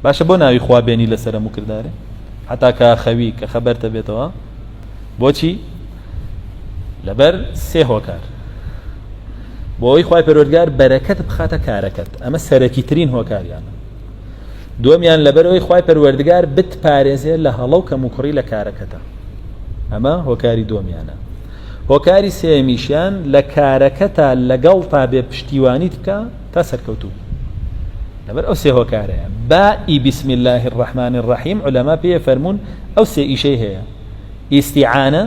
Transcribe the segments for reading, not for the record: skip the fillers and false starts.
باشە بۆ ناوی خوا بێنی لەسەر هەموو کردارێ حتا کە خەوی کە خەبەرتە بێتەوە بۆچی لەبەر سێ هۆکار بۆ ئەوەی خوای پەروەردگار بەرەکەت بخاتە کارەکەت ئەمە سەرەکیترین هۆکاریانە دووەمیان لەبەرەوەی خوای پەروەردگار بتپارێزێ لە هەڵە و کەموکڕی لە کارەکەتە ئەمە هۆکاری دووەمیانە هۆکاری سێمیشیان لە کارەکەتە لەگەڵ تا بێ پشتیوانیت بکە تا سەرکەوتوو لەبەر ئەو سێ هۆکارەیە بائی بسم الله الرحمن الرحیم عولەما پێ فەرمون ئەو سێ ئیشەی هەیە ئیستیعانە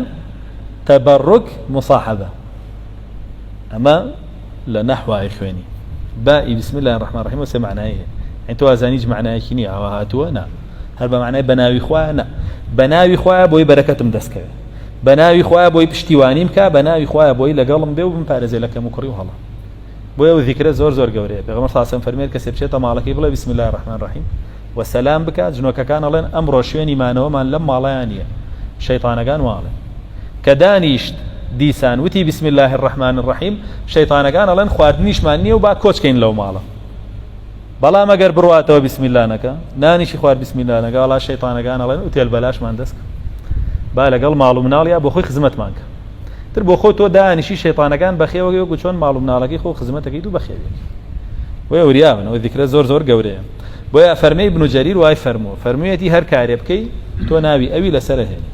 تەبەڕک مصاحبە ئەمە لە نەحوای خوێنی بائی بسم الله الرحمن الرحیم و سێ معنای هەیە يعني تو ازانيج معناه كني او هاتوا نا هربا معناه بناوي خوا نا بناوي خوا بوي بركتم دسكه بناوي خوا بوي پشتیوانیم کا بناوي خوا بوي لقلم بيو بمپارزه لك مكري وهلا بوي ذكر زور زور قوري پیغمبر صلی الله علیه و فرمید کسی بچه مالکی بلا بسم الله الرحمن الرحیم والسلام بك جنوك كان لن امر شويني ما نو من لما لا يعني شيطان كان واله كدانيشت دیسان وتی بسم الله الرحمن الرحیم شەیطانەکان ئەڵێن خواردنیشمان نییە و با کۆچکەین لەو ماڵە بەڵام ئەگەر بڕواتەوە بسم الله نەکە نانیشی خوارد بسم الله نەکە وڵا شەیطانەکان ئەڵێن ئوتێل بەلاشمان دەستکە با لەگەڵ ماڵ و مناڵ یا بۆ خۆی خزمەتمان کە تر بۆ خۆ تۆ دانیشی شەیطانەکان بەخێوە وەکو چۆن ماڵ و مناڵەکەی خۆ خزمەتەکەیت و بەخێوێکی وێ وریاون ئەوە ذیکرە زۆر زۆر گەورەیە بۆیە فەرمێی ابن جەریر وای فەرموویەتی هەر کارێ بکەی تۆ ناوی ئەوی لەسەرە هێنی